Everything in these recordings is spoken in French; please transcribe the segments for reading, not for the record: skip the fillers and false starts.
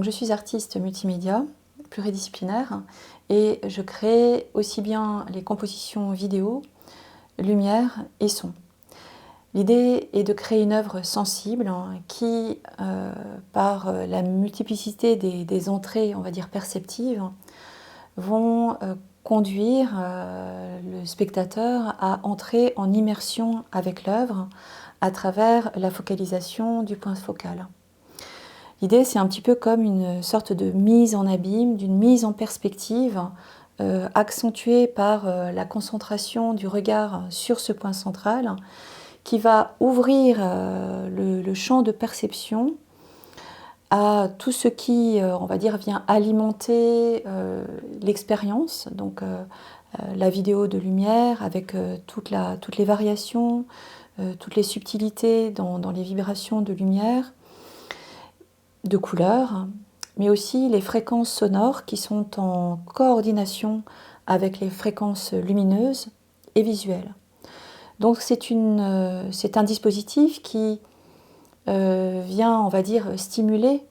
Donc je suis artiste multimédia, pluridisciplinaire, et je crée aussi bien les compositions vidéo, lumière et son. L'idée est de créer une œuvre sensible qui, par la multiplicité des entrées, on va dire perceptives, vont conduire le spectateur à entrer en immersion avec l'œuvre à travers la focalisation du point focal. L'idée, c'est un petit peu comme une sorte de mise en abîme, d'une mise en perspective accentuée par la concentration du regard sur ce point central qui va ouvrir le champ de perception à tout ce qui, on va dire, vient alimenter l'expérience, donc la vidéo de lumière avec toutes les variations, toutes les subtilités dans les vibrations de lumière, de couleurs, mais aussi les fréquences sonores qui sont en coordination avec les fréquences lumineuses et visuelles. Donc c'est un dispositif qui vient, on va dire, stimuler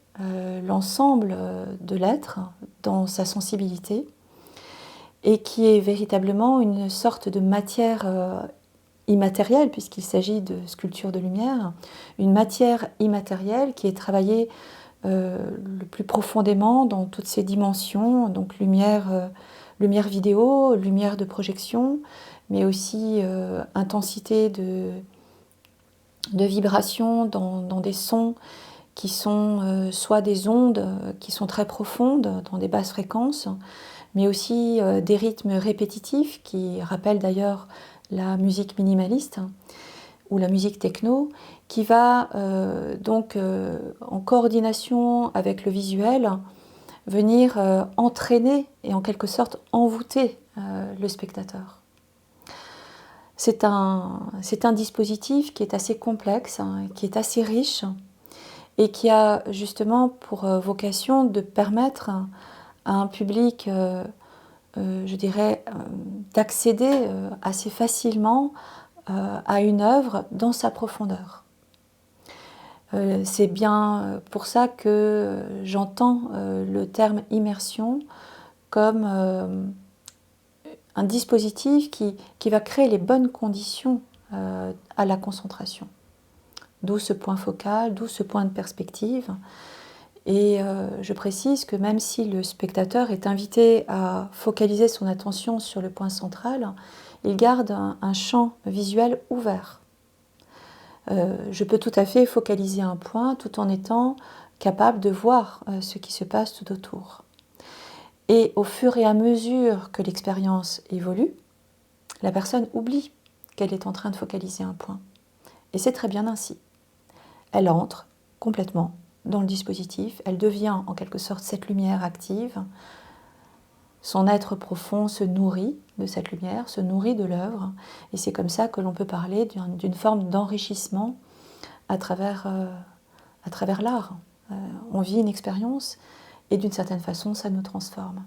l'ensemble de l'être dans sa sensibilité et qui est véritablement une sorte de matière immatérielle, puisqu'il s'agit de sculpture de lumière, une matière immatérielle qui est travaillée le plus profondément dans toutes ses dimensions, donc lumière vidéo, lumière de projection, mais aussi intensité de vibration dans des sons qui sont soit des ondes qui sont très profondes dans des basses fréquences, mais aussi des rythmes répétitifs qui rappellent d'ailleurs la musique minimaliste ou la musique techno, qui va donc en coordination avec le visuel venir entraîner et en quelque sorte envoûter le spectateur. C'est un dispositif qui est assez complexe, hein, qui est assez riche et qui a justement pour vocation de permettre à un public, je dirais, d'accéder assez facilement à une œuvre dans sa profondeur. C'est bien pour ça que j'entends le terme immersion comme un dispositif qui va créer les bonnes conditions à la concentration. D'où ce point focal, d'où ce point de perspective. Et je précise que même si le spectateur est invité à focaliser son attention sur le point central, il garde un champ visuel ouvert. Je peux tout à fait focaliser un point tout en étant capable de voir ce qui se passe tout autour. Et au fur et à mesure que l'expérience évolue, la personne oublie qu'elle est en train de focaliser un point. Et c'est très bien ainsi. Elle entre complètement dans le dispositif, elle devient en quelque sorte cette lumière active. Son être profond se nourrit de cette lumière, se nourrit de l'œuvre, et c'est comme ça que l'on peut parler d'une forme d'enrichissement à travers l'art. On vit une expérience et d'une certaine façon, ça nous transforme.